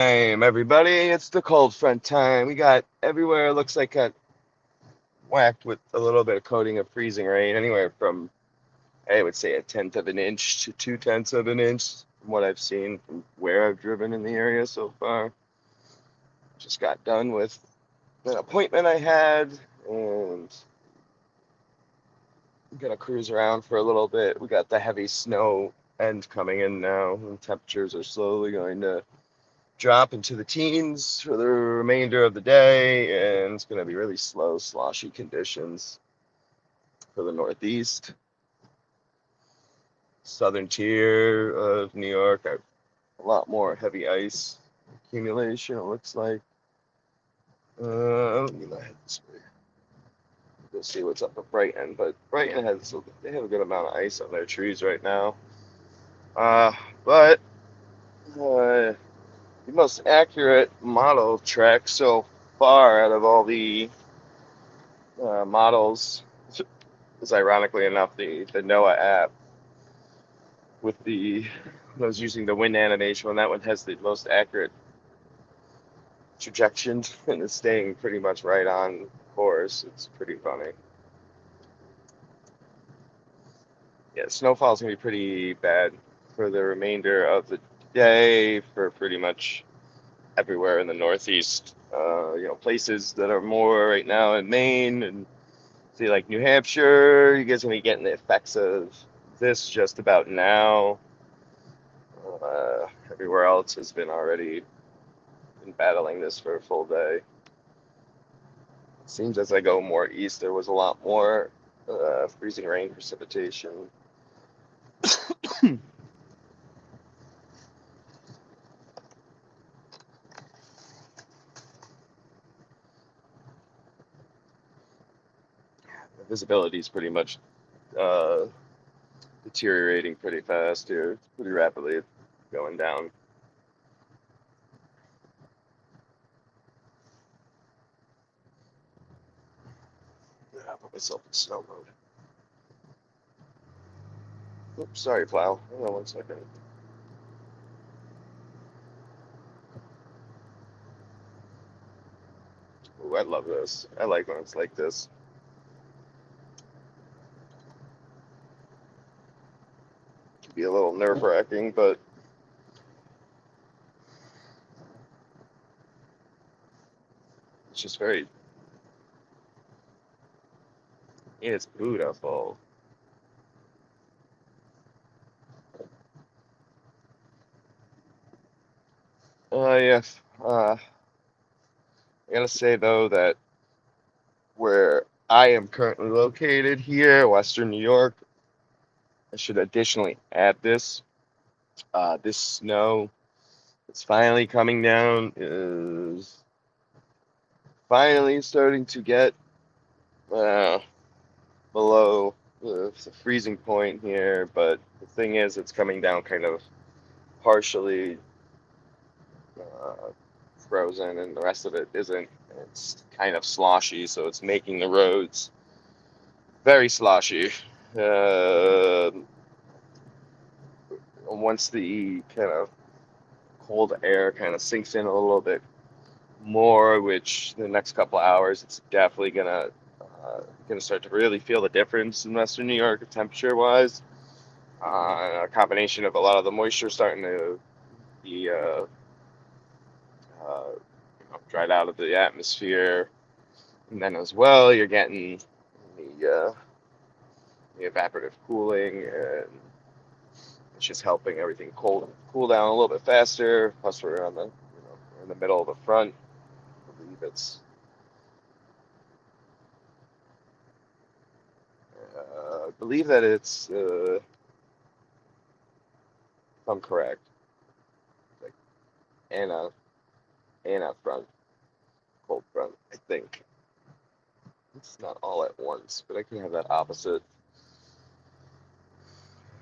Everybody, it's the cold front time. We got everywhere looks like got whacked with a little bit of coating of freezing rain, anywhere from I would say a tenth of an inch to 2/10 of an inch from what I've seen from where I've driven in the area so far. Just got done with an appointment I had and I'm gonna cruise around for a little bit. We got the heavy snow end coming in now, and temperatures are slowly going to drop into the teens for the remainder of the day, and it's going to be really slow, sloshy conditions for the Northeast. Southern tier of New York, a lot more heavy ice accumulation, it looks like. Let me not head this way. We'll see what's up at Brighton, but Brighton they have a good amount of ice on their trees right now. But the most accurate model track so far out of all the models is ironically enough the NOAA app with I was using the wind animation one. That one has the most accurate trajections and is staying pretty much right on course. It's pretty funny. Yeah, snowfall's gonna be pretty bad for the remainder of the day for pretty much everywhere in the Northeast. Places that are more right now in Maine and see like New Hampshire, you guys are gonna be getting the effects of this just about now. Everywhere else has been already been battling this for a full day. It seems as I go more east, there was a lot more freezing rain precipitation. The visibility is pretty much uh, deteriorating pretty fast here. It's pretty rapidly going down. I'll put myself in snow mode. Oops, sorry, plow. Hang on 1 second. Ooh, I love this. I like when it's like this. It can be a little nerve-wracking, but it's just very. It's beautiful. Yes. I gotta say though that where I am currently located here, Western New York, I should additionally add this. This snow that's finally coming down is finally starting to get uh, below the freezing point here. But the thing is, it's coming down kind of partially uh, frozen, and the rest of it isn't. It's kind of sloshy, so it's making the roads very sloshy. Uh, Once the kind of cold air kind of sinks in a little bit more, which the next couple of hours, it's definitely gonna start to really feel the difference in Western New York temperature wise. A combination of a lot of the moisture starting to be dried out of the atmosphere, and then as well you're getting the evaporative cooling, and it's just helping everything cool down a little bit faster. Plus, we're on the we're in the middle of the front. I believe that it's if I'm correct, like Anna Anna front, cold front. I think it's not all at once, but I can have that opposite.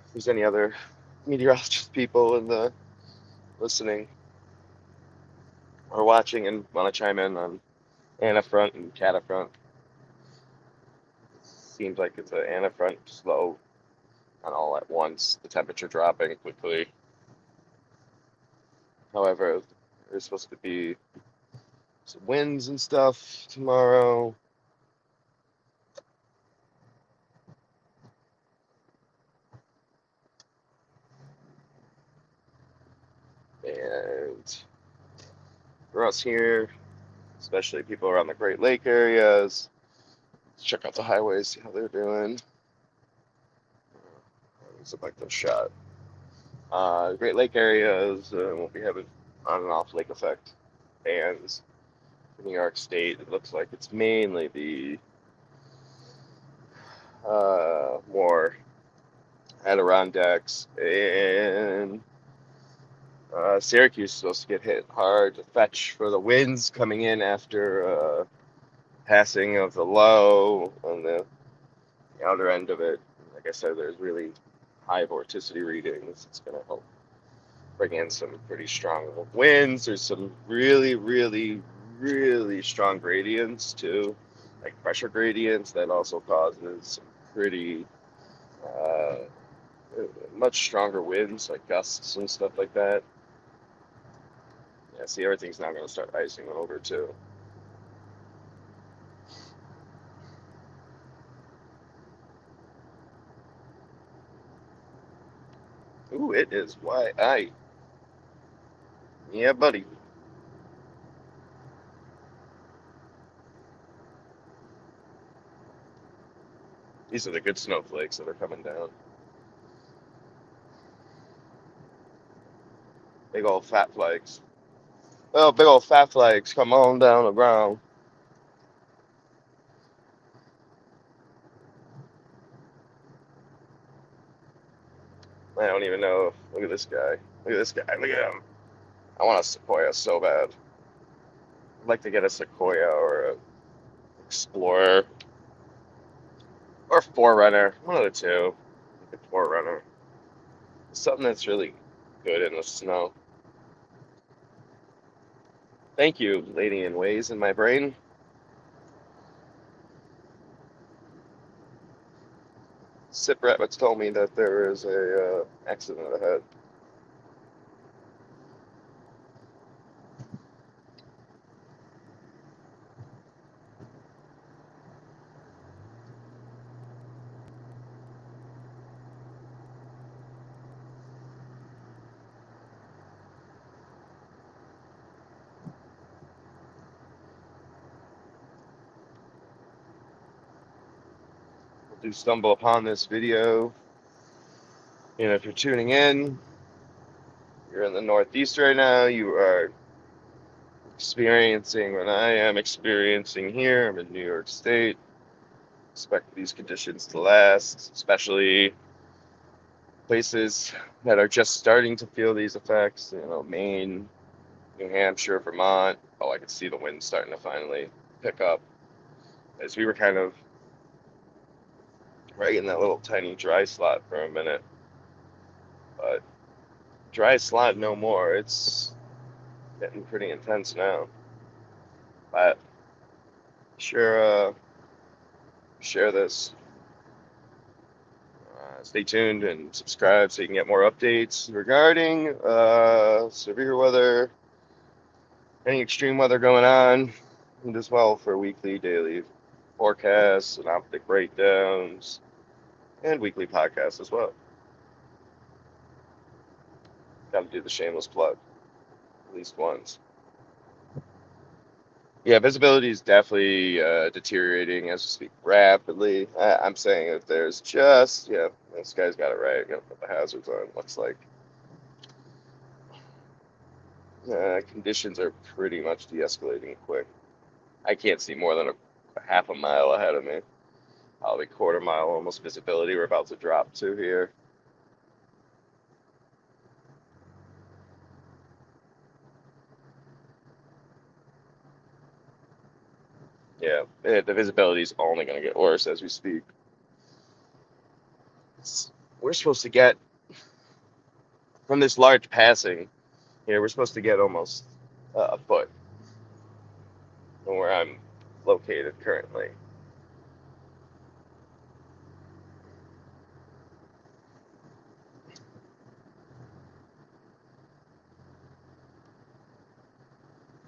If there's any other meteorologist people in the listening or watching and want to chime in on Anna front and Cata front, seems like it's an Anna front slow and all at once. The temperature dropping quickly. However, There's supposed to be some winds and stuff tomorrow. And for us here, especially people around the Great Lake areas, let's check out the highways, see how they're doing. It's a like the shot. Great Lake areas won't be having on and off lake effect. And for New York State, it looks like it's mainly the more Adirondacks, and Syracuse is supposed to get hit hard. The fetch for the winds coming in after passing of the low on the outer end of it. Like I said, there's really high vorticity readings. It's going to help bring in some pretty strong winds. There's some really, really, really strong gradients too, like pressure gradients that also causes some pretty much stronger winds, like gusts and stuff like that. Yeah, see, everything's now going to start icing over too. Ooh, it is YI. Yeah, buddy. These are the good snowflakes that are coming down. Big old fat flakes. Well, big old fat flakes come on down the ground. I don't even know. Look at this guy. Look at this guy. Look at him. I want a sequoia so bad. I'd like to get a sequoia or a explorer or forerunner. One of the two. A forerunner. Something that's really good in the snow. Thank you, Lady in Ways in my brain. Sip Rabbits told me that there is a accident ahead. Do stumble upon this video, and if you're tuning in, you're in the Northeast right now, you are experiencing what I am experiencing here. I'm in New York State. Expect these conditions to last, especially places that are just starting to feel these effects. You know, Maine, New Hampshire, Vermont. Oh, I can see the wind starting to finally pick up, as we were kind of right in that little tiny dry slot for a minute. But dry slot no more. It's getting pretty intense now. But sure, share this. Stay tuned and subscribe so you can get more updates regarding severe weather, any extreme weather going on, and as well for weekly, daily forecasts, synoptic breakdowns, and weekly podcasts as well. Got to do the shameless plug at least once. Yeah, visibility is definitely deteriorating as we speak rapidly. I'm saying that there's just, yeah, this guy's got it right. Got to put the hazards on. Looks like conditions are pretty much de-escalating quick. I can't see more than a half a mile ahead of me. Probably quarter mile almost visibility we're about to drop to here. Yeah, the visibility is only going to get worse as we speak. We're supposed to get, from this large passing here, we're supposed to get almost a foot from where I'm located currently.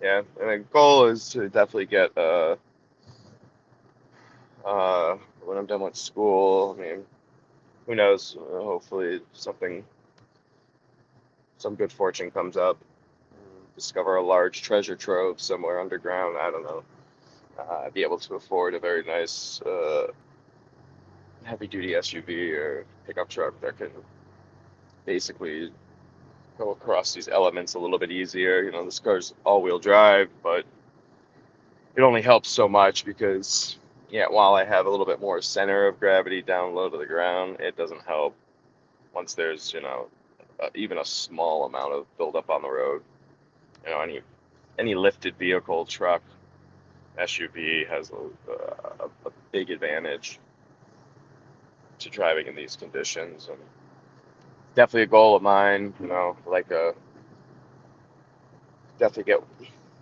Yeah, and the goal is to definitely get when I'm done with school. I mean, who knows? Hopefully, some good fortune comes up. Discover a large treasure trove somewhere underground. I don't know. Be able to afford a very nice heavy-duty SUV or pickup truck that can basically go across these elements a little bit easier. You know, this car's all-wheel drive, but it only helps so much because, yeah, while I have a little bit more center of gravity down low to the ground, it doesn't help once there's, even a small amount of buildup on the road. You know, any lifted vehicle, truck, SUV has a big advantage to driving in these conditions, and definitely a goal of mine. You know, like definitely get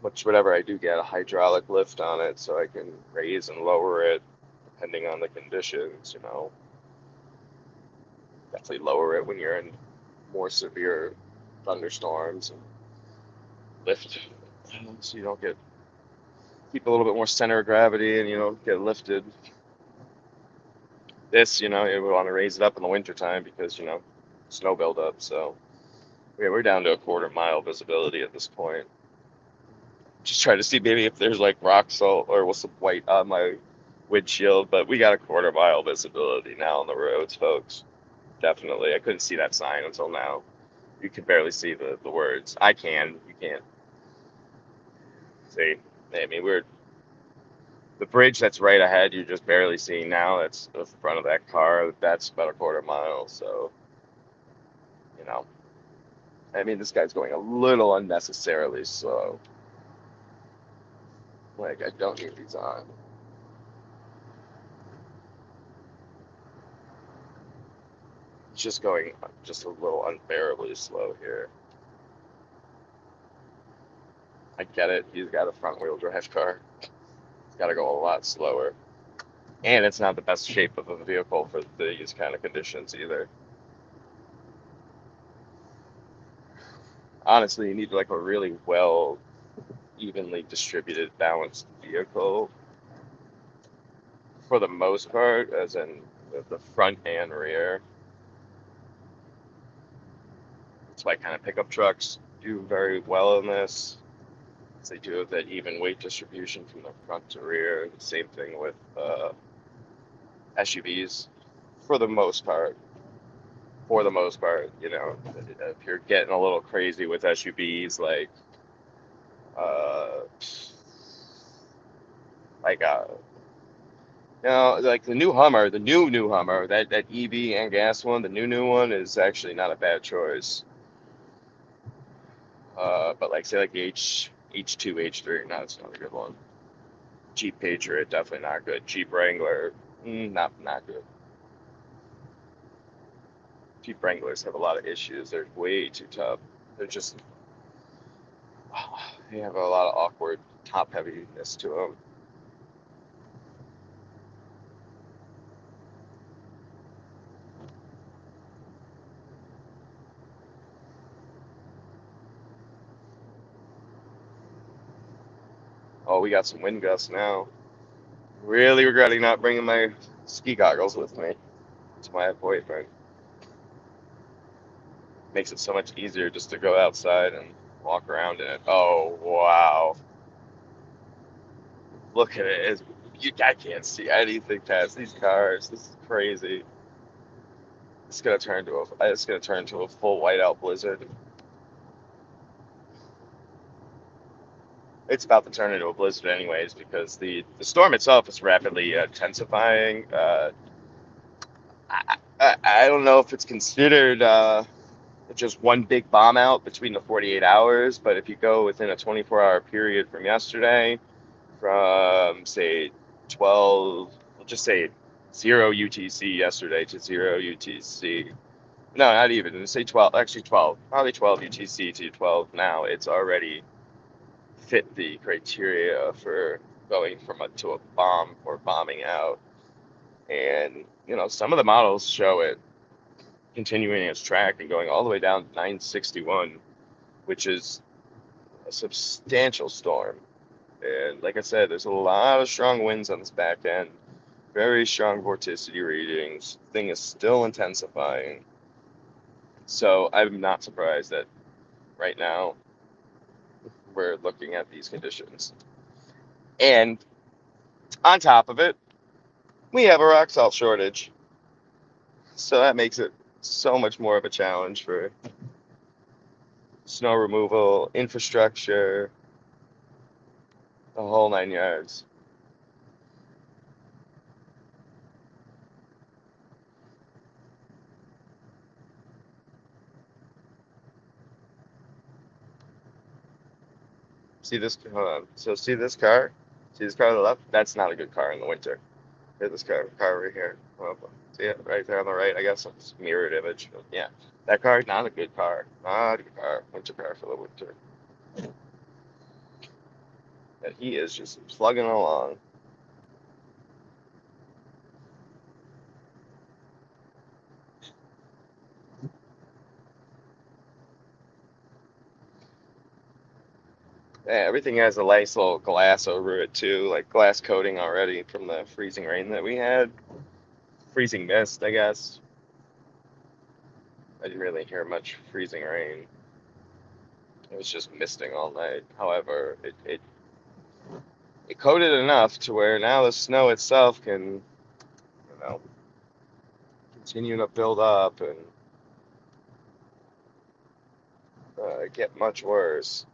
whatever I do get a hydraulic lift on it so I can raise and lower it depending on the conditions. You know, definitely lower it when you're in more severe thunderstorms and lift so you don't keep a little bit more center of gravity and you don't get lifted. This, you would want to raise it up in the wintertime because, snow buildup. So yeah, we're down to a quarter-mile visibility at this point. Just try to see maybe if there's like rock salt or with some white on my windshield, but we got a quarter-mile visibility now on the roads, folks. Definitely. I couldn't see that sign until now. You can barely see the words. I can. You can't see. I mean, the bridge that's right ahead, you're just barely seeing now. That's the front of that car. That's about a quarter mile. So, you know, I mean, this guy's going a little unnecessarily slow. Like, I don't need these on. It's just going just a little unbearably slow here. I get it. He's got a front-wheel drive car. He's got to go a lot slower. And it's not the best shape of a vehicle for these kind of conditions either. Honestly, you need like a really well, evenly distributed, balanced vehicle for the most part, as in the front and rear. That's why kind of pickup trucks do very well in this. They do have that even weight distribution from the front to rear. The same thing with SUVs, for the most part. For the most part, if you're getting a little crazy with SUVs, uh, like like the new Hummer, the new Hummer, that EV and gas one, the new one is actually not a bad choice. But like say like the H2, H3, no, it's not a good one. Jeep Patriot, definitely not good. Jeep Wrangler, not good. Jeep Wranglers have a lot of issues. They're way too tough. They're just they have a lot of awkward top heaviness to them. Oh, we got some wind gusts now. Really regretting not bringing my ski goggles with me to my boyfriend. Makes it so much easier just to go outside and walk around in it. Oh, wow. Look at it. I can't see anything past these cars. This is crazy. It's gonna turn into a full whiteout blizzard. It's about to turn into a blizzard anyways because the storm itself is rapidly intensifying. I don't know if it's considered just one big bomb out between the 48 hours, but if you go within a 24-hour period from yesterday, from say 12, we'll just say 0 UTC yesterday to 0 UTC. No, not even. Say 12, actually 12, probably 12 UTC to 12 now. It's already fit the criteria for going from to a bomb or bombing out. And, some of the models show it continuing its track and going all the way down to 961, which is a substantial storm. And like I said, there's a lot of strong winds on this back end, very strong vorticity readings. Thing is still intensifying. So I'm not surprised that right now we're looking at these conditions. And on top of it, we have a rock salt shortage. So that makes it so much more of a challenge for snow removal, infrastructure, the whole 9 yards. See this? Hold on. So see this car? See this car on the left? That's not a good car in the winter. Here's this car right here. Oh, see it right there on the right? I guess it's a mirrored image. Yeah, that car, not a good car. Not a good car. Winter car for the winter. And he is just plugging along. Yeah, everything has a nice little glass over it too, like glass coating already from the freezing rain that we had. Freezing mist, I guess. I didn't really hear much freezing rain. It was just misting all night. However, it coated enough to where now the snow itself can, continue to build up and get much worse.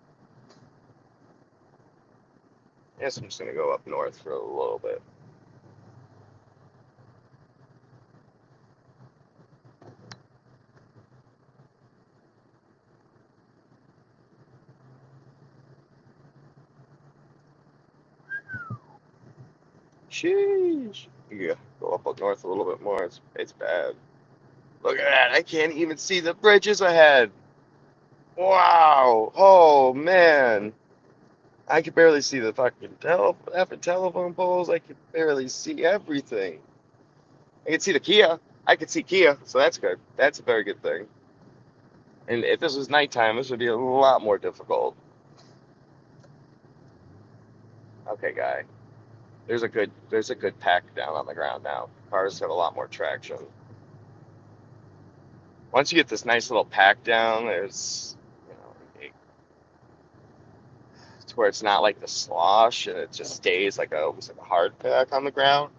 I guess I'm just gonna go up north for a little bit. Sheesh. Yeah, go up north a little bit more. It's bad. Look at that. I can't even see the bridges ahead. Wow. Oh man. I could barely see the fucking telephone poles. I could barely see everything. I could see the Kia. I could see Kia, so that's good. That's a very good thing. And if this was nighttime, this would be a lot more difficult. Okay, guy. There's a good pack down on the ground now. Cars have a lot more traction. Once you get this nice little pack down, there's to where it's not like the slosh and it just stays like almost like a hard pack on the ground.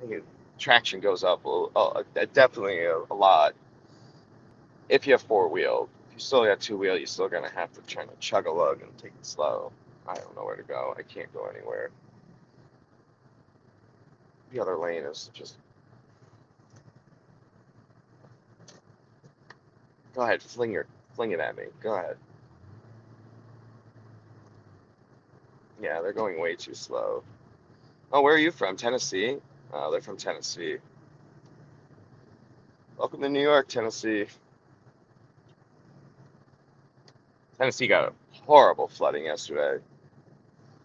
I think traction goes up definitely a lot. If you have four wheel, if you still got two wheel, you're still gonna have to try to chug a lug and take it slow. I don't know where to go. I can't go anywhere. The other lane is just. Go ahead, fling it at me. Go ahead. Yeah, they're going way too slow. Oh, where are you from? Tennessee? Oh, they're from Tennessee. Welcome to New York, Tennessee. Tennessee got horrible flooding yesterday.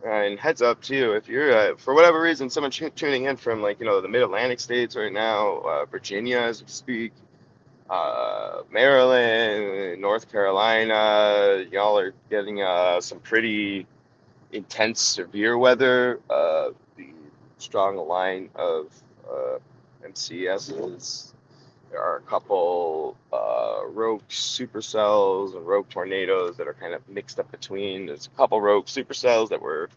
And heads up too, if you're for whatever reason, someone tuning in from the Mid-Atlantic states right now, Virginia as we speak, Maryland, North Carolina, y'all are getting some pretty intense, severe weather. The strong line of MCSs. There are a couple rogue supercells and rogue tornadoes that are kind of mixed up between. There's a couple rogue supercells that were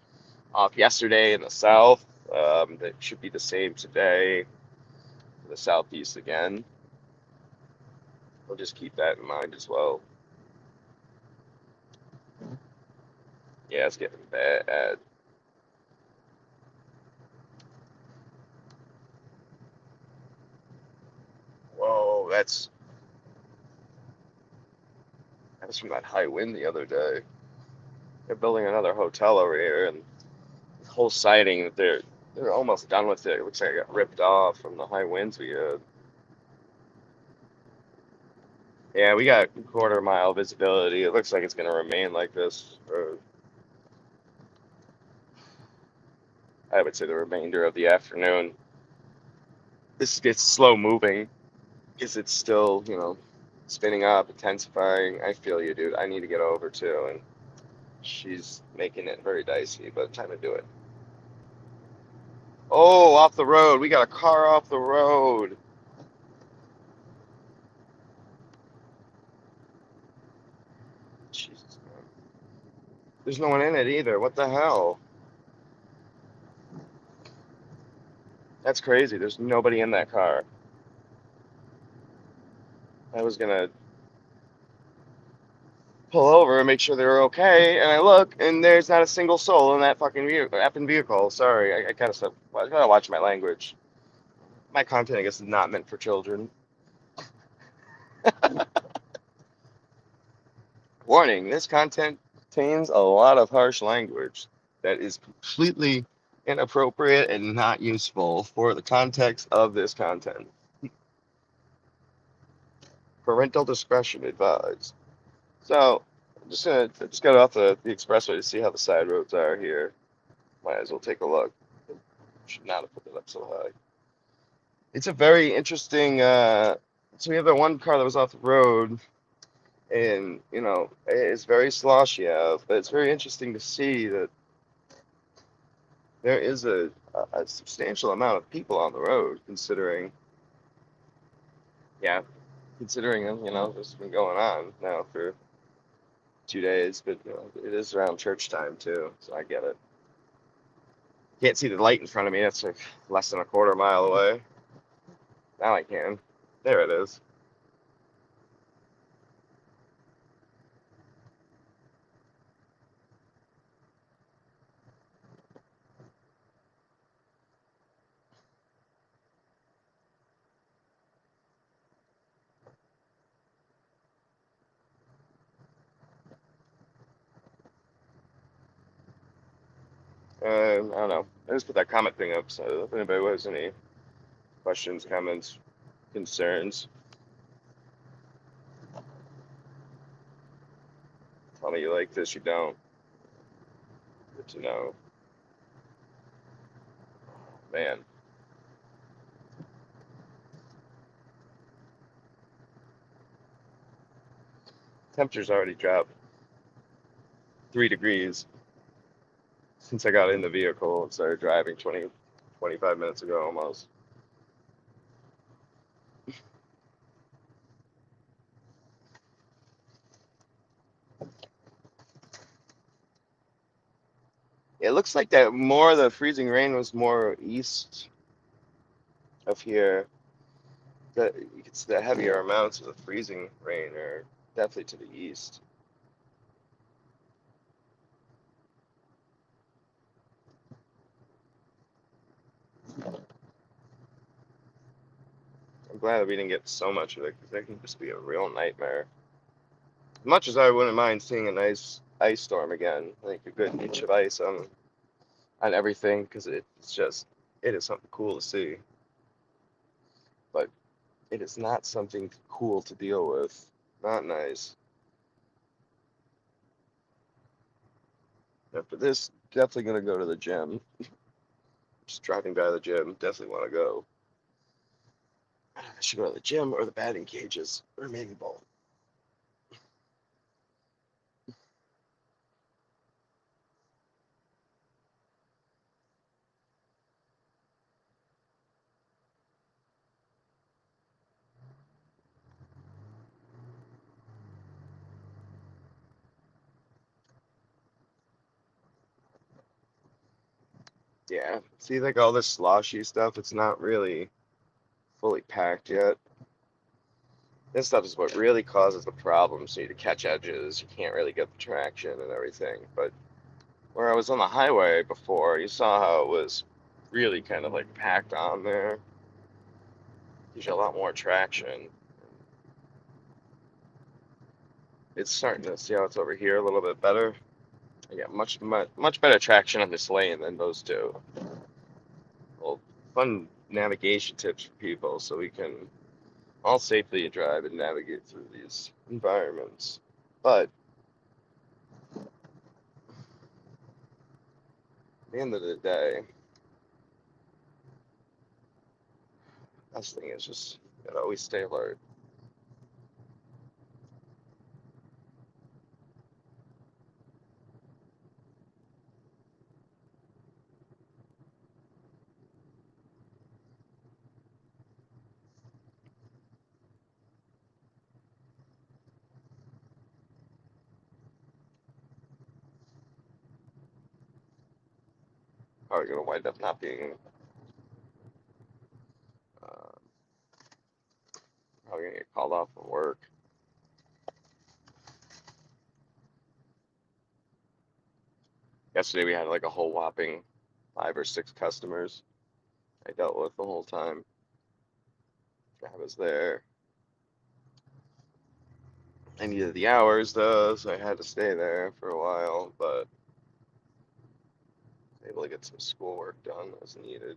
off yesterday in the south. That should be the same today for the southeast again. We'll just keep that in mind as well. Yeah, it's getting bad. Whoa, that's from that high wind the other day. They're building another hotel over here, and the whole siding, they're almost done with it. It looks like it got ripped off from the high winds we had. Yeah, we got quarter-mile visibility. It looks like it's going to remain like this for, I would say, the remainder of the afternoon. This gets slow moving. Is it still, spinning up, intensifying? I feel you, dude. I need to get over too. And She's making it very dicey, but time to do it. Oh, off the road. We got a car off the road. Jesus, man. There's no one in it either. What the hell? That's crazy. There's nobody in that car. I was gonna pull over and make sure they were okay, and I look, and there's not a single soul in that fucking vehicle. Sorry, I gotta watch my language. My content, I guess, is not meant for children. Warning: this content contains a lot of harsh language that is completely inappropriate and not useful for the context of this content. Parental discretion advised. So, I just got off the expressway to see how the side roads are here. Might as well take a look. Should not have put it up so high. It's a very interesting. So we have that one car that was off the road, and it's very sloshy out. But it's very interesting to see that there is a substantial amount of people on the road, considering, yeah, considering this has been going on now for 2 days. But it is around church time too, so I get it. Can't see the light in front of me. That's like less than a quarter mile away. Now I can. There it is. I don't know. I just put that comment thing up, so if anybody has any questions, comments, concerns, tell me you like this, you don't. Good to know. Man, temperature's already dropped 3 degrees since I got in the vehicle and started driving 25 minutes ago almost. It looks like that more of the freezing rain was more east of here. That you could see the heavier amounts of the freezing rain are definitely to the east. I'm glad that we didn't get so much of it because that can just be a real nightmare. As much as I wouldn't mind seeing a nice ice storm again, like a good inch of ice on everything, because it is something cool to see. But it is not something cool to deal with. Not nice. After this, definitely gonna go to the gym. Just driving by the gym, definitely want to go. I should go to the gym or the batting cages or maybe both. Yeah. See, like all this sloshy stuff, it's not really fully packed yet. This stuff is what really causes the problems. You need to catch edges. You can't really get the traction and everything. But where I was on the highway before, you saw how it was really kind of like packed on there. Gives you a lot more traction. It's starting to see how it's over here a little bit better. I got much better traction on this lane than those two. Well, fun navigation tips for people so we can all safely drive and navigate through these environments. But at the end of the day, best thing is just gotta always stay alert. probably gonna wind up not being. Uh, Probably gonna get called off from work. Yesterday we had like a whole whopping 5 or 6 customers I dealt with the whole time I was there. I needed the hours though, so I had to stay there for a while, but I was able to get some schoolwork done as needed.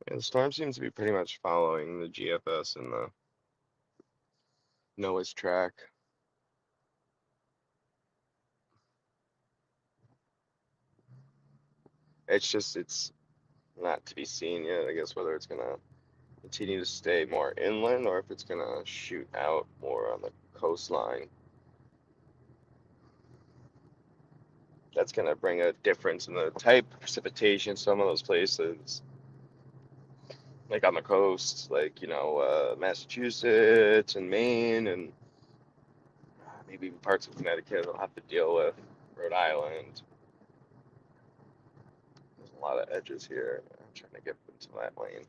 Yeah, the storm seems to be pretty much following the GFS and the NOAA's track. It's not to be seen yet, I guess, whether it's gonna continue to stay more inland or if it's gonna shoot out more on the coastline. That's gonna bring a difference in the type of precipitation. Some of those places, like on the coast, like Massachusetts and Maine and maybe even parts of Connecticut, will have to deal with. Rhode Island. There's a lot of edges here. I'm trying to get into that lane.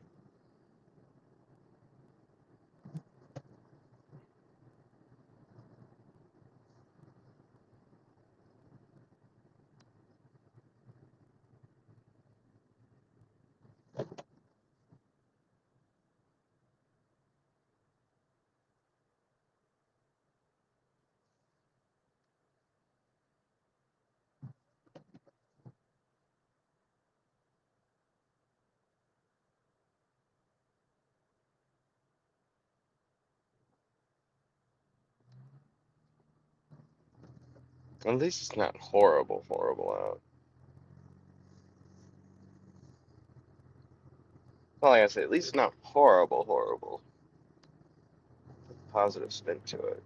At least it's not horrible out. Well, like I say, at least it's not horrible. Positive spin to it.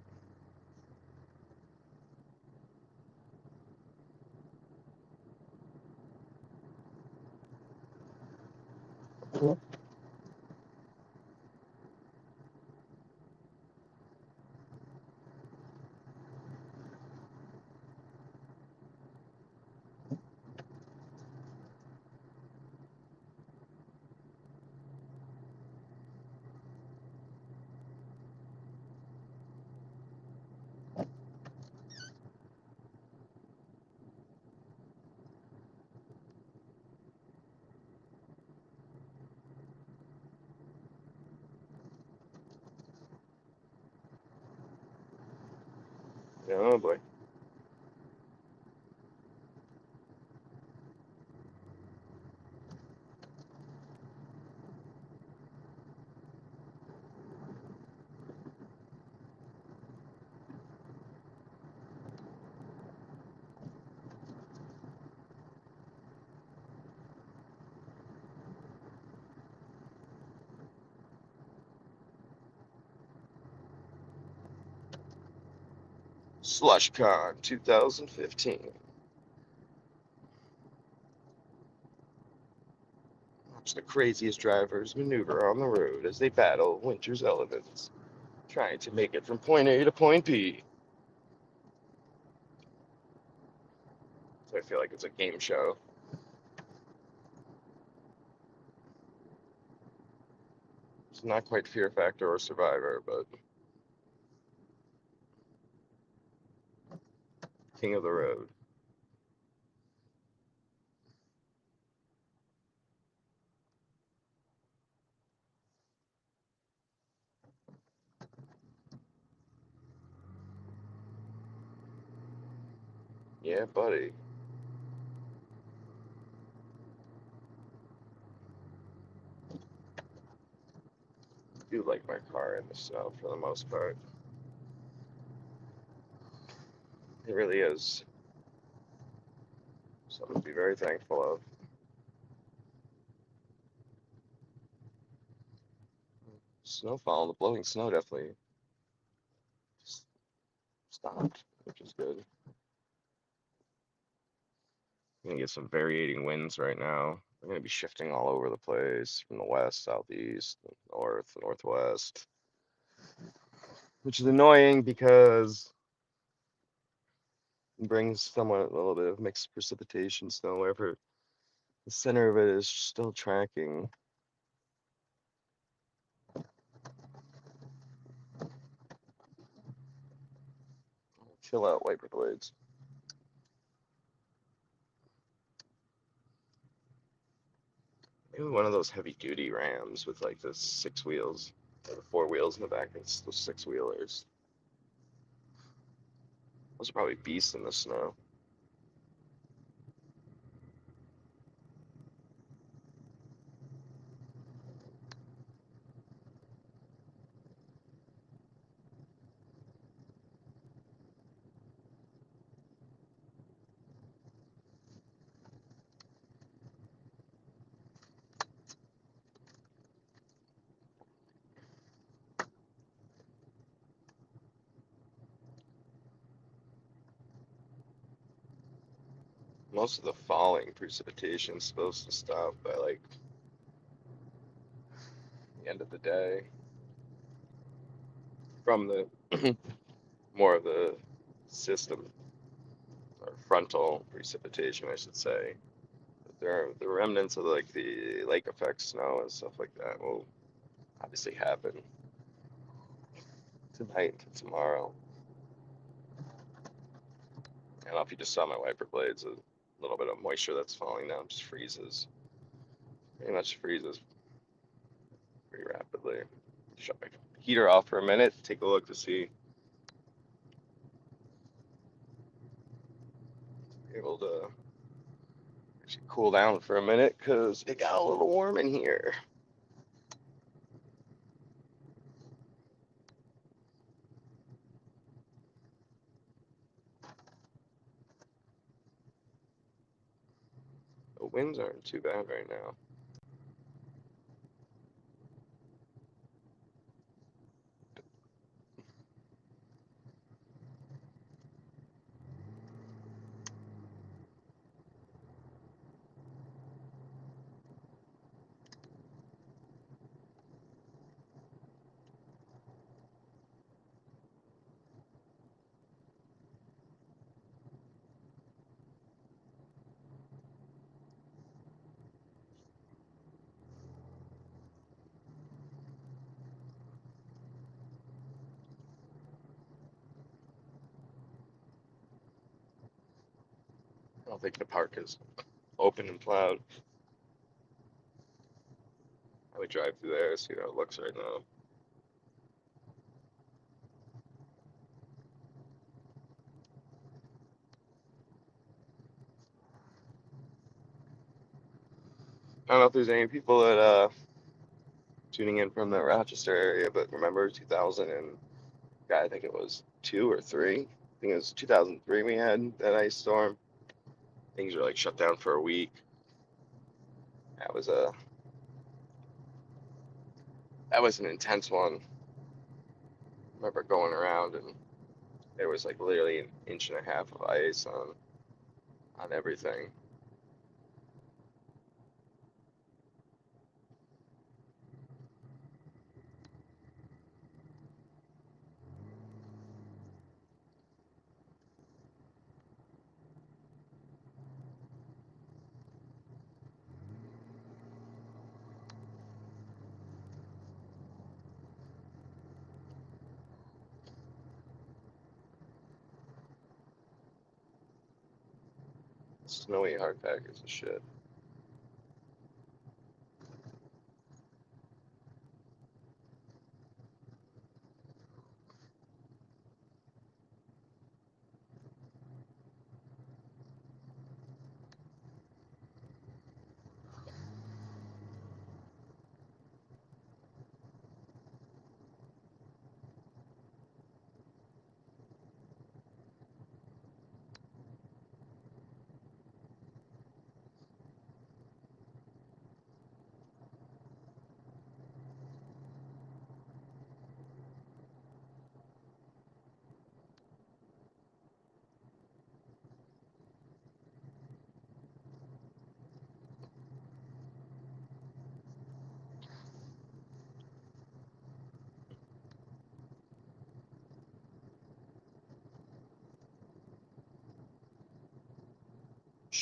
Oh boy. SlushCon 2015. Watch the craziest drivers maneuver on the road as they battle winter's elements, trying to make it from point A to point B. So I feel like it's a game show. It's not quite Fear Factor or Survivor, but King of the Road. Yeah, buddy. I do like my car in the snow for the most part. It really is something to be very thankful of. snowfall. The blowing snow definitely stopped, which is good. I'm gonna get some varying winds right now. They're gonna be shifting all over the place from the west, southeast, north, northwest, which is annoying because it brings somewhat a little bit of mixed precipitation snow wherever the center of it is still tracking. Chill out, wiper blades. Maybe one of those heavy duty Rams with like the 6 wheels, or the 4 wheels in the back. It's those 6 wheelers. Those are probably beasts in the snow. Most of the falling precipitation is supposed to stop by like the end of the day. From the more of the system or frontal precipitation, I should say. There are the remnants of like the lake effect snow and stuff like that will obviously happen tonight and tomorrow. I don't know if you just saw my wiper blades, a little bit of moisture that's falling down just freezes. Pretty much freezes pretty rapidly. Shut my heater off for a minute, take a look to see. Able to actually cool down for a minute because it got a little warm in here. The winds aren't too bad right now. I don't think the park is open and plowed. I would drive through there, see how it looks right now. I don't know if there's any people that tuning in from the Rochester area, but remember 2000 and I think it was 2 or 3. I think it was 2003 we had that ice storm. Things were like shut down for a week. That was a that was an intense one. I remember going around and there was like literally an inch and a half of ice on everything. Snowy hardpack is a shit.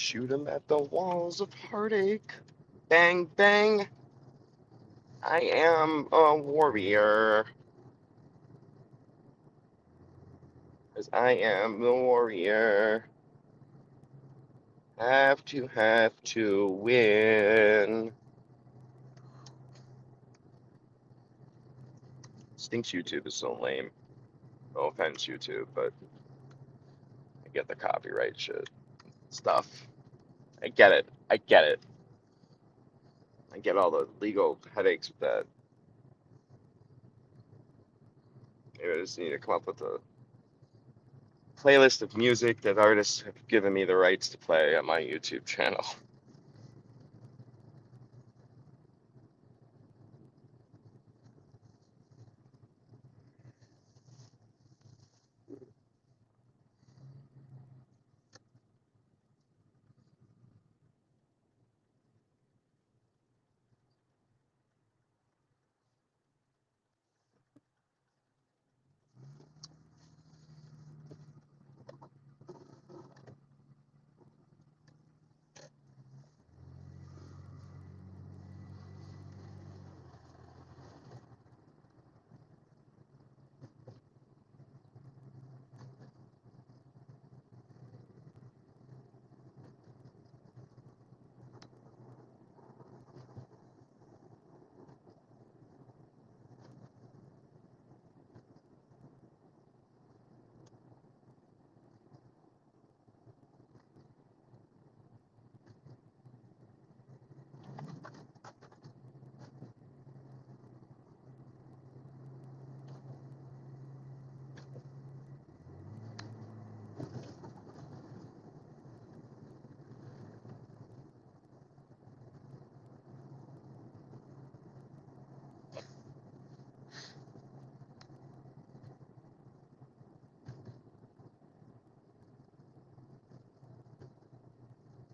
Shoot 'em at the walls of heartache. Bang, bang. I am a warrior. 'Cause I am the warrior. Have to win. Stinks YouTube is so lame. No offense, YouTube, but I get the copyright shit stuff. I get it. I get it. I get all the legal headaches with that. Maybe I just need to come up with a playlist of music that artists have given me the rights to play on my YouTube channel.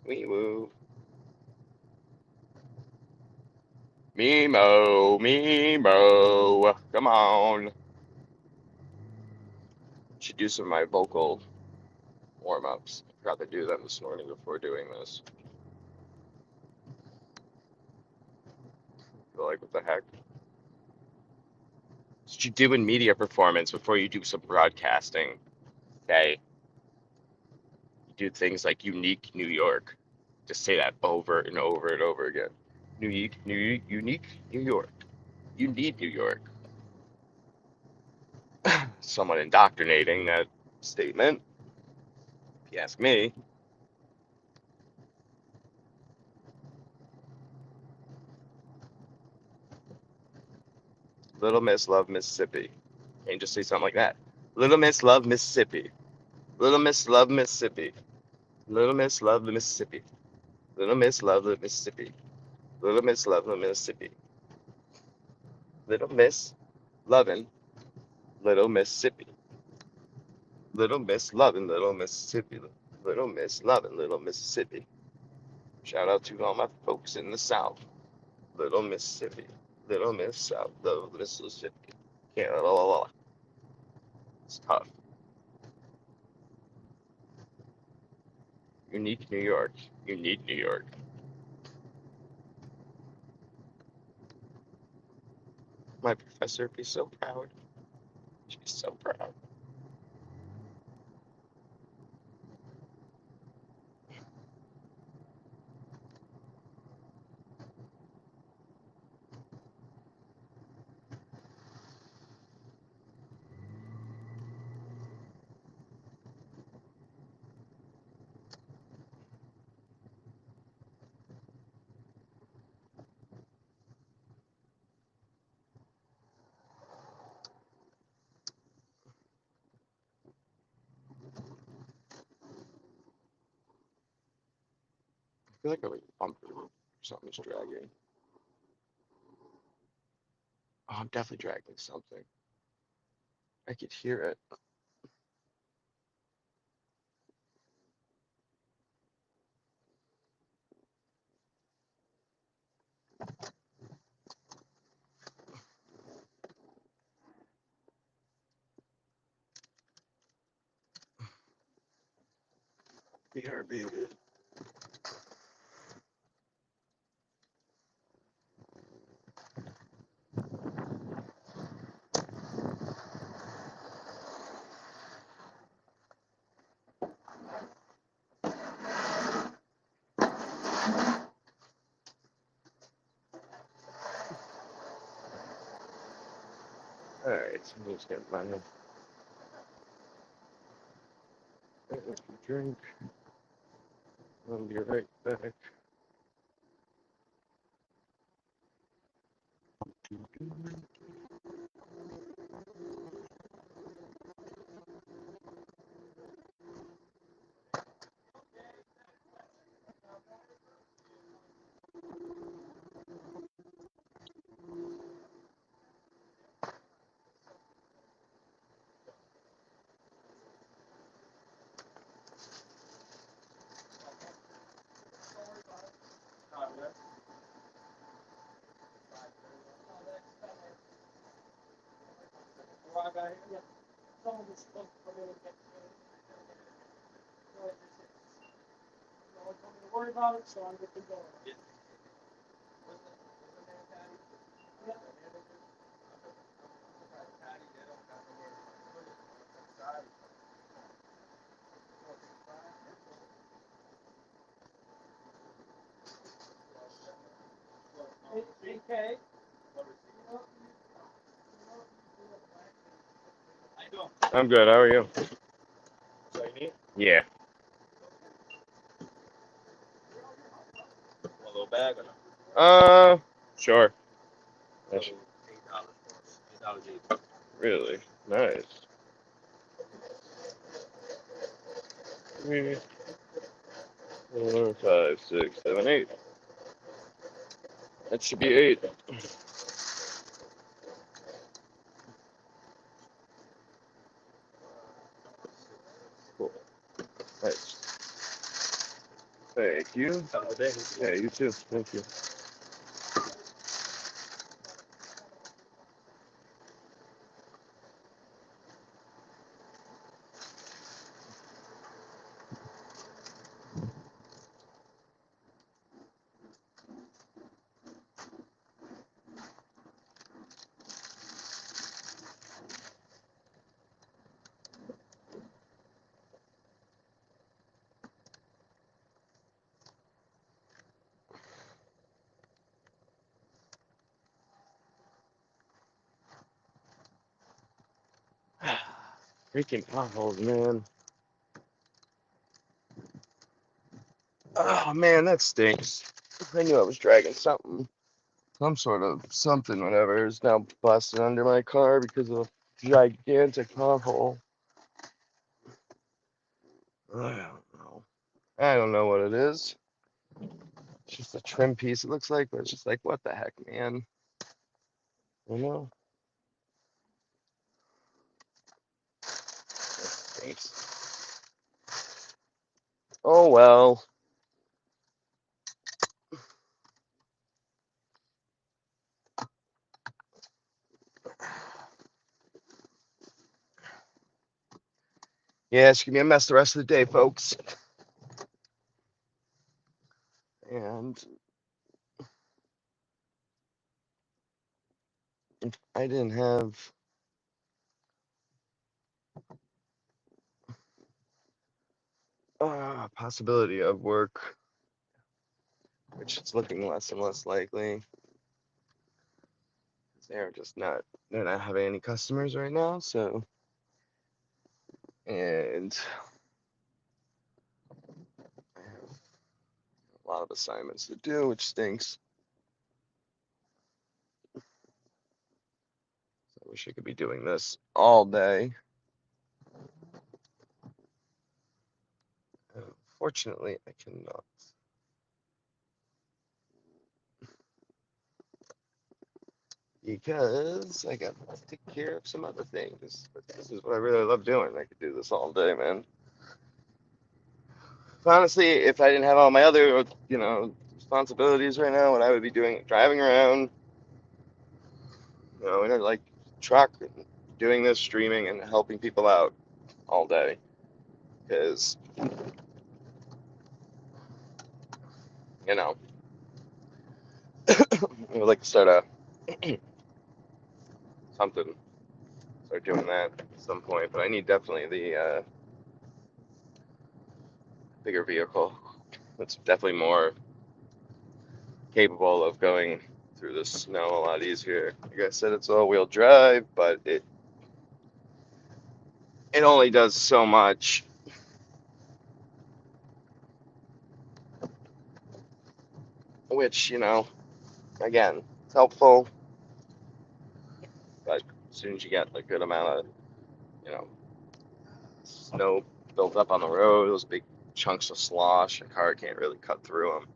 We move. Mimo, Mimo. Come on. Should do some of my vocal warm-ups. I forgot to do them this morning before doing this. Feel like, what the heck? What you do in media performance before you do some broadcasting. Okay? You do things like unique New York. Just say that over and over and over again. Unique New York. You need New York. Somewhat indoctrinating that statement, if you ask me. Little Miss Love Mississippi. Can't just say something like that. Little Miss Love Mississippi. Little Miss Love Mississippi. Little Miss Love Mississippi. Little Miss Love Mississippi. Little Miss Love Mississippi. Little Miss Lovin' Little Mississippi. Little Miss Lovin' Little Mississippi. Little Miss Lovin' Little Mississippi. Shout out to all my folks in the South. Little Mississippi. Little Miss South. Little Mississippi. Yeah, la, la, la. It's tough. Unique New York. You need New York. My professor would be so proud. She'd be so proud. I feel like I'm like bumping or something's dragging. Oh, I'm definitely dragging something. I could hear it. BRB. Alright, so I'm just getting my drink. I'll be right back. I'm good. How are you? Yeah. Sure. Really nice. 3, 4, 5, 6, 7, 8. That should be 8. Cool. Nice. Thank you. Have a good day. Yeah, you too. Thank you. Freaking potholes, man. Oh, man, that stinks. I knew I was dragging something. Some sort of something, whatever, is now busted under my car because of a gigantic pothole. I don't know. I don't know what it is. It's just a trim piece, it looks like, but it's just like, what the heck, man? You know? Thanks. Oh, well. Yeah, it's gonna be a mess the rest of the day, folks. And if I didn't have possibility of work, which is looking less and less likely, they're not having any customers right now, so, and I have a lot of assignments to do, which stinks. So I wish I could be doing this all day. Unfortunately, I cannot. Because I got to take care of some other things. But this is what I really love doing. I could do this all day, man. Honestly, if I didn't have all my other, responsibilities right now, what I would be doing, driving around, in a like truck, and doing this, streaming, and helping people out all day. Because, you know, I would like to start something, start doing that at some point. But I need definitely the bigger vehicle that's definitely more capable of going through the snow a lot easier. Like I said, it's all-wheel drive, but it only does so much. Which, again, it's helpful, but as soon as you get a good amount of, you know, snow built up on the road, those big chunks of slosh, a car can't really cut through them.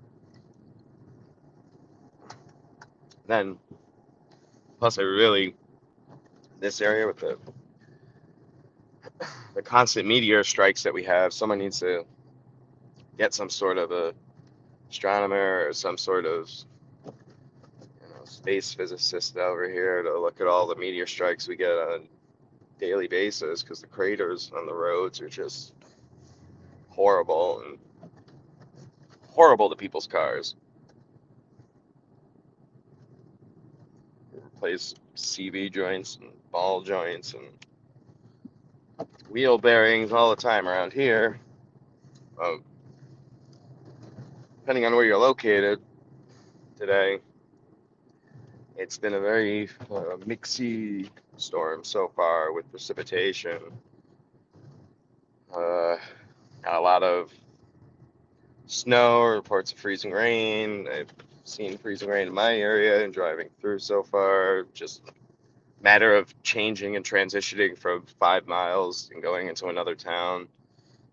Then, plus, this area with the constant meteor strikes that we have, someone needs to get some sort of a astronomer or some sort of space physicist over here to look at all the meteor strikes we get on a daily basis, because the craters on the roads are just horrible and horrible to people's cars. Replace CV joints and ball joints and wheel bearings all the time around here. Depending on where you're located today, it's been a very mixy storm so far with precipitation. Got a lot of snow, reports of freezing rain. I've seen freezing rain in my area and driving through so far. Just matter of changing and transitioning from 5 miles and going into another town.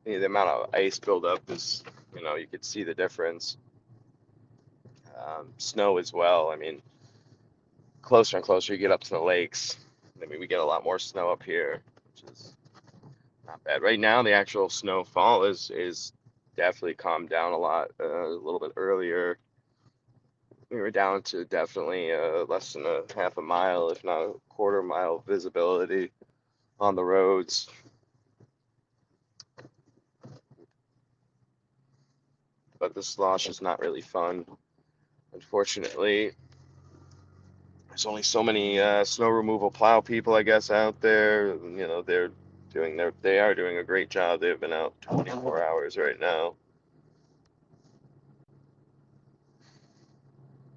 The amount of ice buildup is, you could see the difference. Snow as well. I mean, closer and closer you get up to the lakes, we get a lot more snow up here, which is not bad. Right now, the actual snowfall is definitely calmed down a lot. A little bit earlier, we were down to definitely less than a half a mile, if not a quarter mile visibility on the roads. But the slosh is not really fun. Unfortunately, there's only so many snow removal plow people, I guess, out there. They are doing a great job. They've been out 24 hours right now.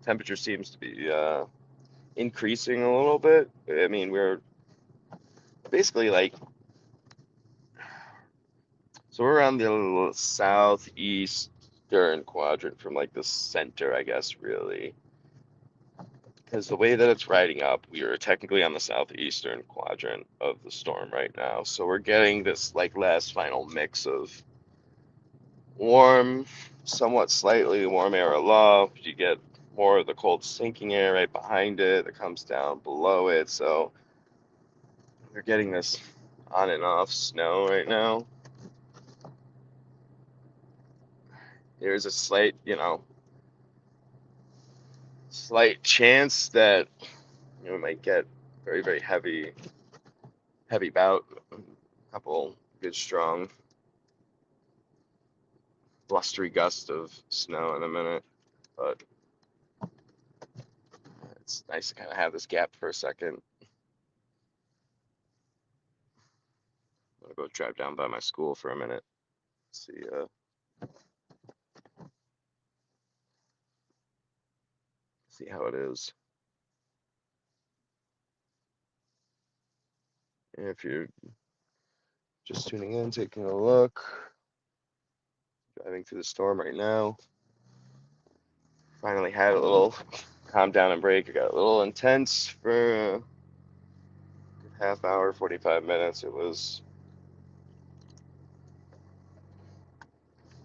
Temperature seems to be increasing a little bit. I mean, we're basically we're around the southeastern quadrant from the center, I guess, really. Because the way that it's riding up, we are technically on the southeastern quadrant of the storm right now. So we're getting this last final mix of warm, somewhat slightly warm air aloft. You get more of the cold sinking air right behind it that comes down below it. So we're getting this on and off snow right now. There's a slight chance that we might get very, very heavy bout, a couple good strong blustery gust of snow in a minute, but it's nice to kind of have this gap for a second. I'm gonna go drive down by my school for a minute, see how it is. And if you're just tuning in, taking a look, driving through the storm right now. Finally had a little calm down and break. It got a little intense for a half hour, 45 minutes. It was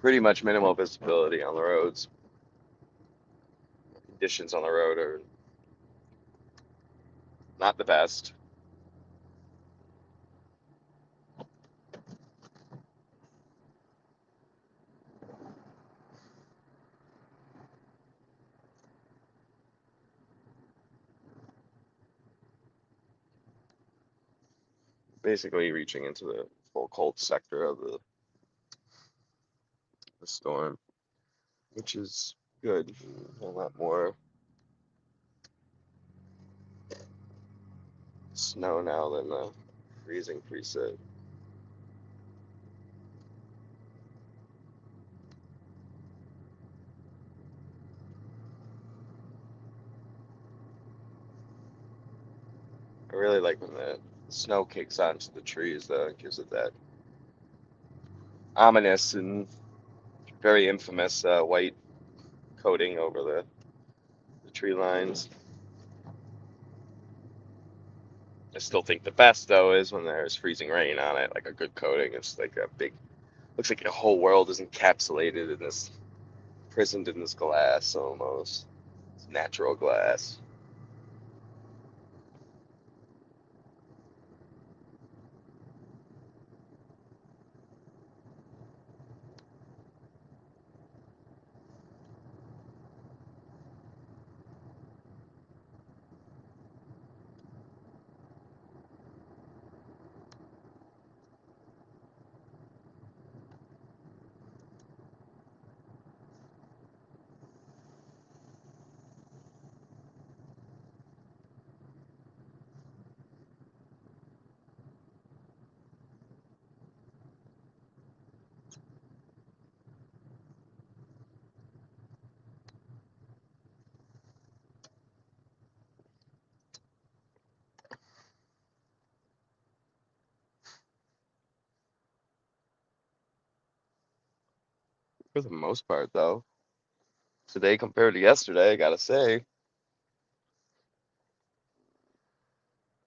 pretty much minimal visibility on the roads. Conditions on the road are not the best. Basically reaching into the full cold sector of the storm, which is good. A lot more snow now than the freezing preset. I really like when the snow kicks onto the trees, though. It gives it that ominous and very infamous white coating over the tree lines. I still think the best, though, is when there's freezing rain on it, like a good coating. It's like a big, looks like the whole world is encapsulated in this, prisoned in this glass almost. It's natural glass. For the most part, though, today compared to yesterday, I gotta say,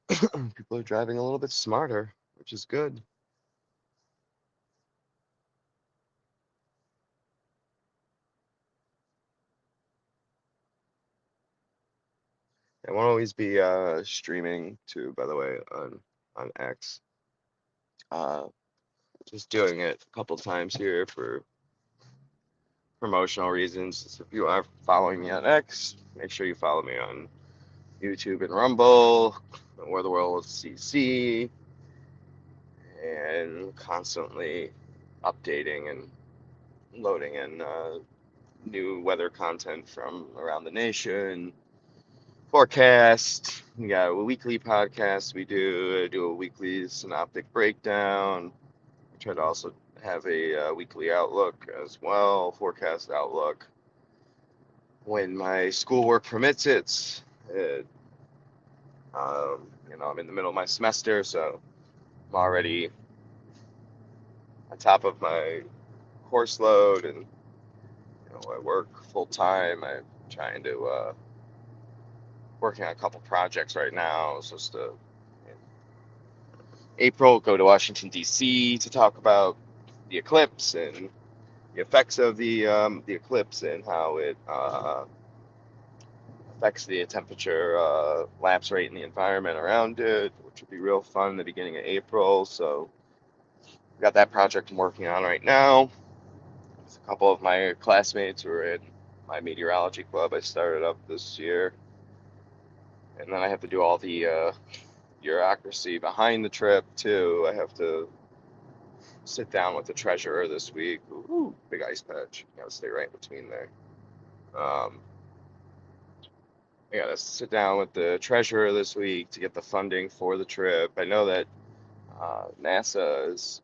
people are driving a little bit smarter, which is good. I won't always be streaming too, by the way, on X. Uh, just doing it a couple times here for promotional reasons. So if you are following me on X, make sure you follow me on YouTube and Rumble, Where the World CC, and constantly updating and loading in new weather content from around the nation. Forecast. We got a weekly podcast we do. I do a weekly synoptic breakdown. I try to also have a weekly outlook as well, forecast outlook. When my schoolwork permits it, I'm in the middle of my semester, so I'm already on top of my course load, and I work full time. I'm trying to working on a couple projects right now. It's just in April, go to Washington D.C. to talk about the eclipse and the effects of the eclipse and how it affects the temperature lapse rate in the environment around it, which will be real fun in the beginning of April. So I've got that project I'm working on right now. With a couple of my classmates who are in my meteorology club I started up this year. And then I have to do all the bureaucracy behind the trip too. I have to sit down with the treasurer this week. Ooh, big ice patch. Gotta stay right between there. Um, I gotta sit down with the treasurer this week to get the funding for the trip. I know that NASA is,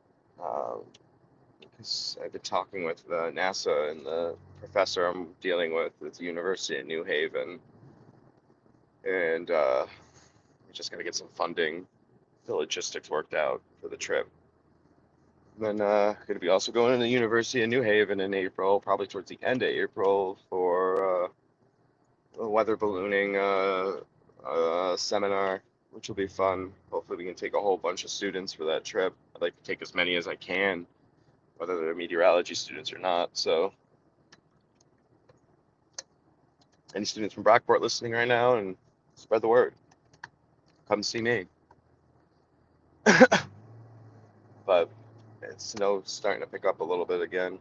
because I've been talking with NASA and the professor I'm dealing with at the University of New Haven, and we're just gonna get some funding, the logistics worked out for the trip. And then going to be also going to the University of New Haven in April, probably towards the end of April, for a weather ballooning seminar, which will be fun. Hopefully, we can take a whole bunch of students for that trip. I'd like to take as many as I can, whether they're meteorology students or not. So, any students from Brockport listening right now, and spread the word. Come see me. But it's snow starting to pick up a little bit again.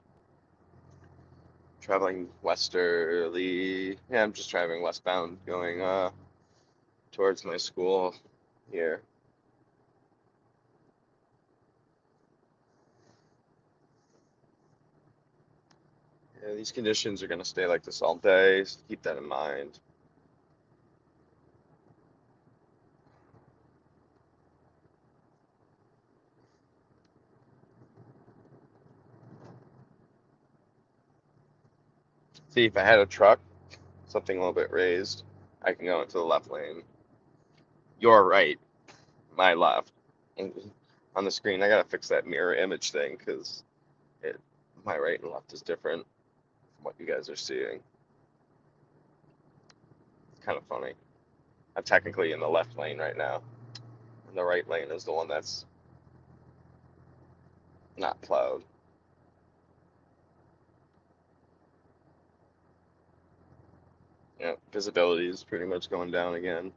Traveling westerly. Yeah, I'm just traveling westbound, going towards my school here. Yeah, these conditions are going to stay like this all day, so keep that in mind. See, if I had a truck, something a little bit raised, I can go into the left lane. You're right. my left. And on the screen, I gotta fix that mirror image thing because it my right and left is different from what you guys are seeing. It's kind of funny. I'm technically in the left lane right now, and the right lane is the one that's not plowed. Yeah, visibility is pretty much going down again.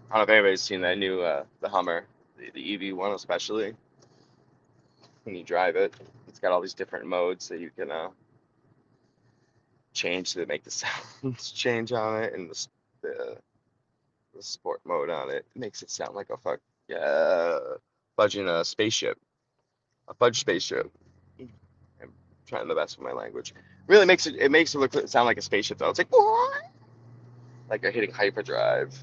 I don't know if anybody's seen that new the Hummer, the EV one especially. When you drive it, it's got all these different modes that you can change to make the sounds change on it, and the, the sport mode on it makes it sound like a fudging a spaceship, a fudge spaceship. I'm trying the best with my language. Really makes it look sound like a spaceship though. It's like what? Like you're hitting hyperdrive.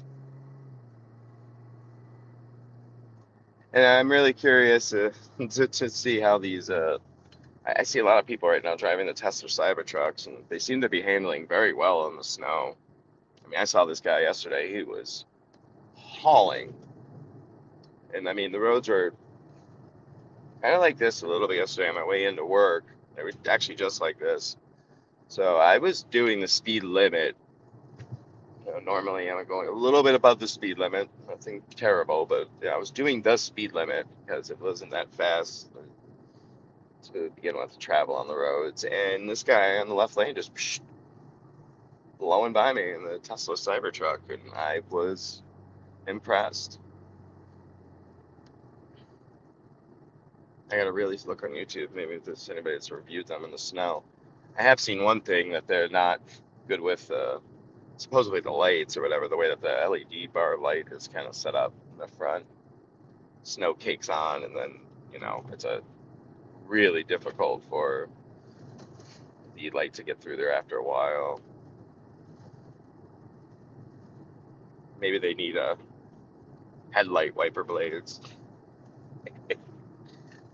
And I'm really curious to see how these. I see a lot of people right now driving the Tesla Cybertrucks, and they seem to be handling very well in the snow. I mean, I saw this guy yesterday. He was hauling, and I mean, the roads were kind of like this a little bit yesterday on my way into work. They were actually just like this. So I was doing the speed limit. You know, normally I'm going a little bit above the speed limit. Nothing terrible, but yeah, I was doing the speed limit because it wasn't that fast to begin with to travel on the roads. And this guy on the left lane just blowing by me in the Tesla Cybertruck, and I was impressed. I gotta really look on YouTube. Maybe if there's anybody that's reviewed them in the snow. I have seen one thing that they're not good with, supposedly the lights or whatever, the way that the LED bar light is kind of set up in the front. Snow cakes on, and then it's a really difficult for the light to get through there after a while. Maybe they need a headlight wiper blades. I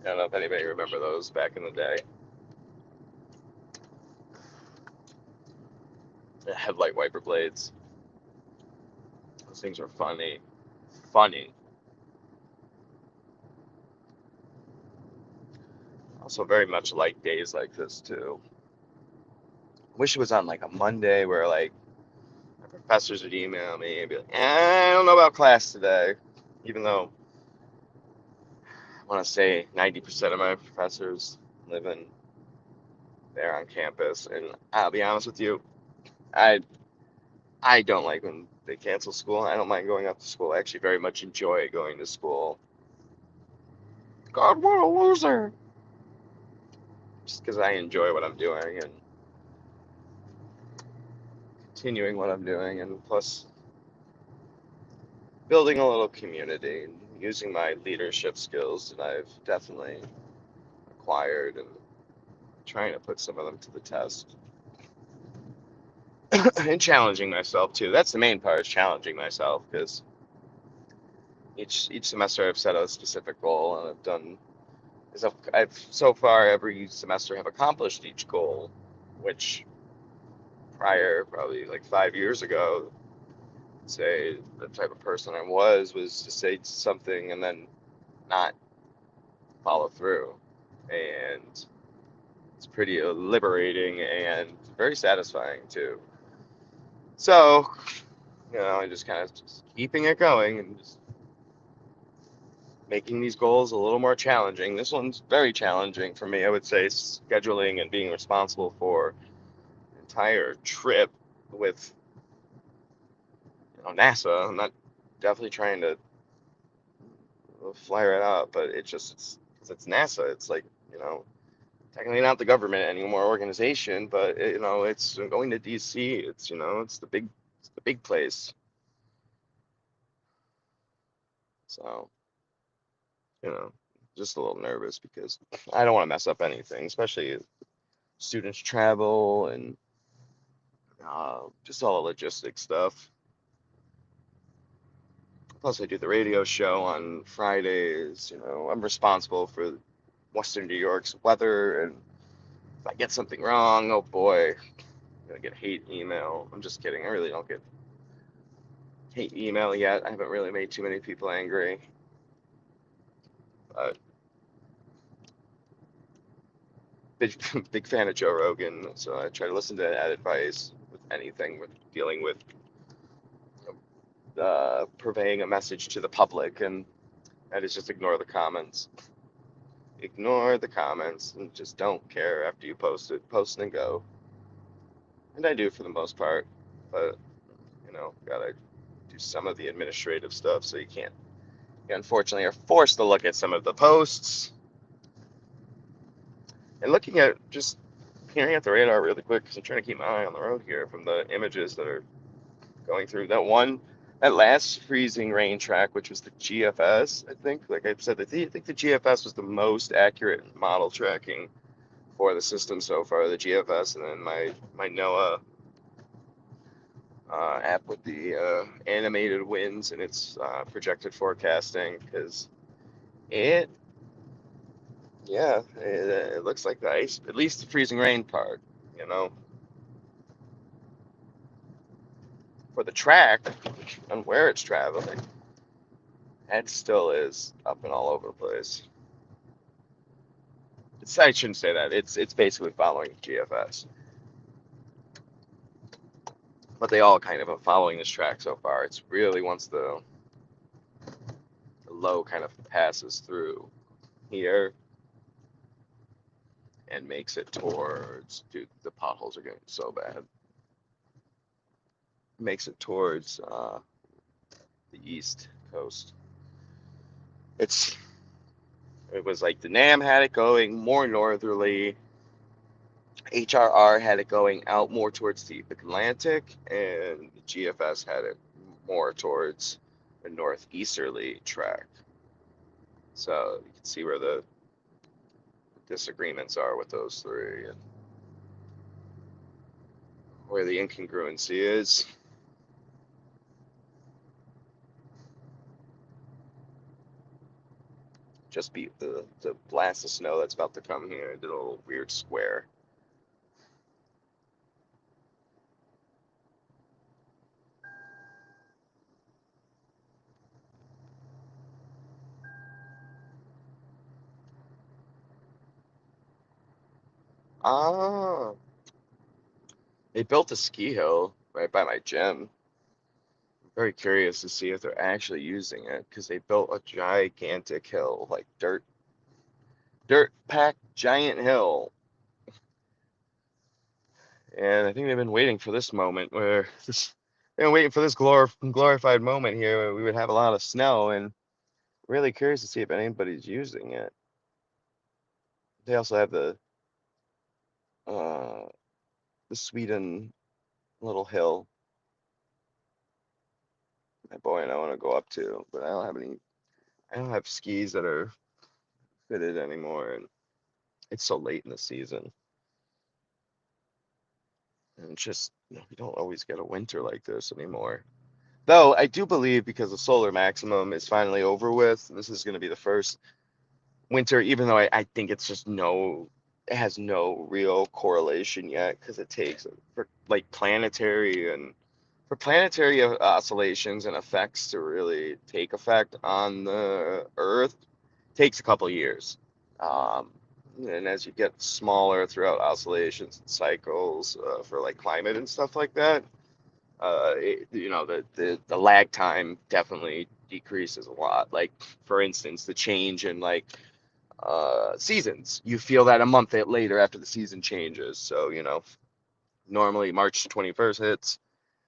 don't know if anybody remember those back in the day. The headlight wiper blades. Those things are funny. Funny. Also very much like days like this too. Wish it was on like a Monday where like my professors would email me and be like, I don't know about class today. Even though I want to say 90% of my professors live in there on campus. And I'll be honest with you, I I don't like when they cancel school. I don't mind going up to school. I actually very much enjoy going to school. God, what a loser! Just because I enjoy what I'm doing and continuing what I'm doing, and plus building a little community and using my leadership skills that I've definitely acquired and trying to put some of them to the test. And challenging myself too. That's the main part, is challenging myself, because each semester I've set a specific goal, and I've done is I've so far every semester have accomplished each goal, which prior, probably like 5 years ago, say the type of person I was to say something and then not follow through. And it's pretty liberating and very satisfying too. So, I just kind of just keeping it going and just making these goals a little more challenging. This one's very challenging for me, I would say, scheduling and being responsible for an entire trip with NASA. I'm not definitely trying to fly right out, but it's because it's NASA. It's like, technically not the government anymore, organization, but it's going to DC. It's the big place. So, just a little nervous because I don't want to mess up anything, especially students travel and just all the logistics stuff. Plus, I do the radio show on Fridays. I'm responsible for Western New York's weather, and if I get something wrong, oh boy, I'm gonna get hate email. I'm just kidding. I really don't get hate email yet. I haven't really made too many people angry. But big fan of Joe Rogan, so I try to listen to that advice with anything with dealing with purveying a message to the public, and that is just ignore the comments. Ignore the comments and just don't care after you post it. Post and go. And I do for the most part, but gotta do some of the administrative stuff, so you can't. You unfortunately are forced to look at some of the posts and looking at just peering at the radar really quick because I'm trying to keep my eye on the road here from the images that are going through that last freezing rain track, which was the GFS. I think, like I said, I think the GFS was the most accurate model tracking for the system so far. The GFS, and then my NOAA app with the animated winds and its projected forecasting, because it it looks like the ice, at least the freezing rain part, for the track and where it's traveling, it still is up and all over the place. I shouldn't say that. It's basically following GFS, but they all kind of are following this track so far. It's really once the low kind of passes through here and makes it towards, dude, the potholes are getting so bad. Makes it towards the east coast. It was like the NAM had it going more northerly. HRR had it going out more towards the Atlantic, and the GFS had it more towards the northeasterly track. So you can see where the disagreements are with those three and where the incongruency is. Just beat the blast of snow that's about to come here. I did a little weird square. Ah, they built a ski hill right by my gym. I'm very curious to see if they're actually using it because they built a gigantic hill, like dirt packed giant hill. And I think they've been waiting for this moment where they've been waiting for this glorified moment here where we would have a lot of snow, and really curious to see if anybody's using it. They also have uh the Sweden little hill. My boy and I want to go up to, but I don't have skis that are fitted anymore, and it's so late in the season. And it's just, we don't always get a winter like this anymore. Though I do believe because the solar maximum is finally over with, this is going to be the first winter, even though I think it has no real correlation yet because it takes for like planetary oscillations and effects to really take effect on the Earth takes a couple years. Um, and as you get smaller throughout oscillations and cycles for like climate and stuff like that, The lag time definitely decreases a lot. Like, for instance, the change in like seasons, you feel that a month later after the season changes. So, normally March 21st hits.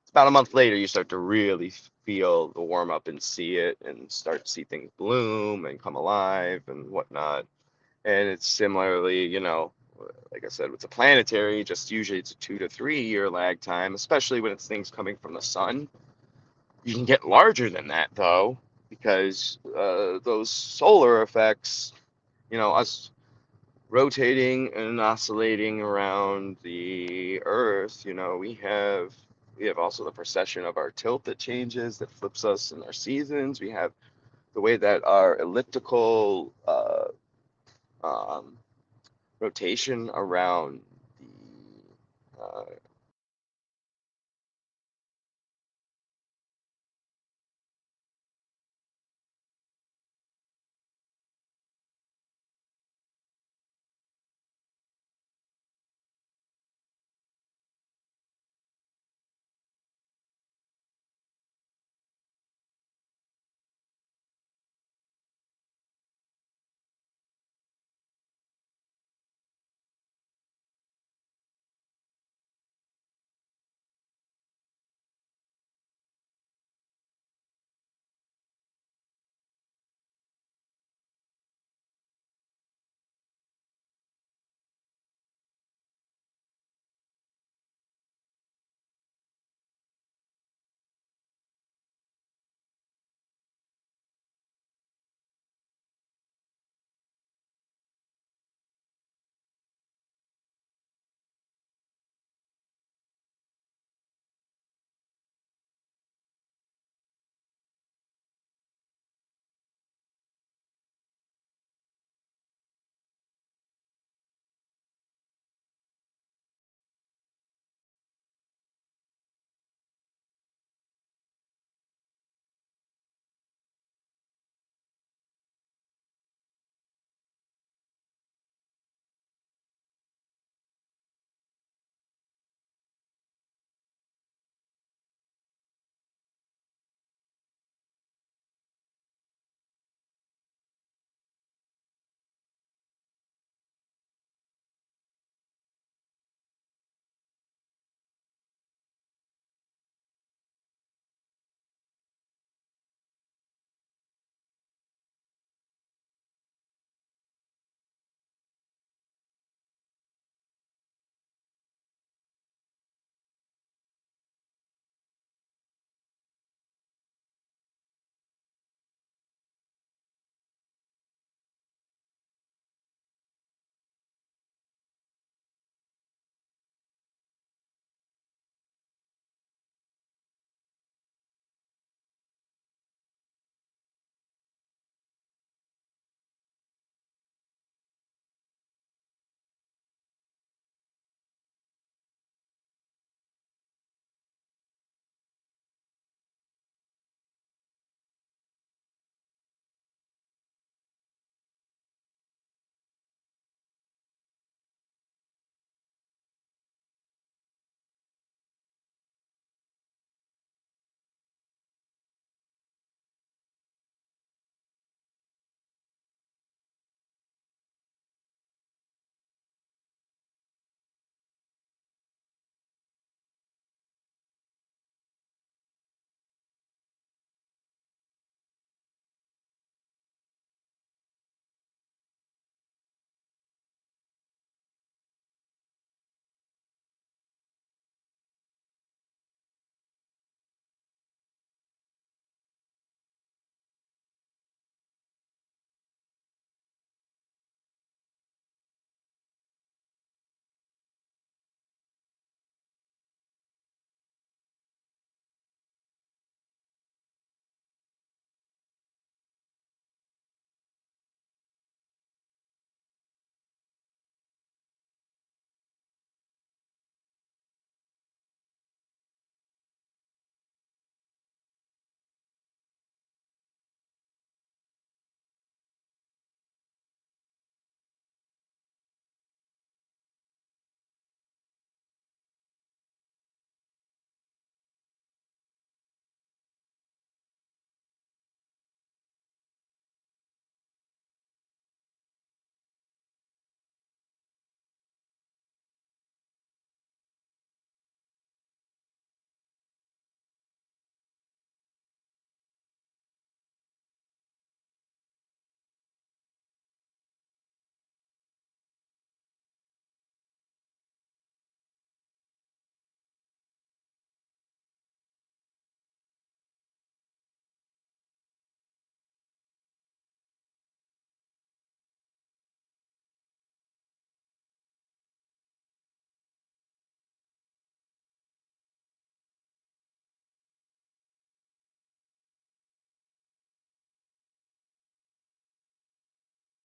It's about a month later you start to really feel the warm up and see it and start to see things bloom and come alive and whatnot. And it's similarly, like I said, with the planetary, just usually it's a 2 to 3 year lag time, especially when it's things coming from the sun. You can get larger than that though, because those solar effects, us rotating and oscillating around the Earth, we have also the precession of our tilt that changes, that flips us in our seasons. We have the way that our elliptical um, rotation around the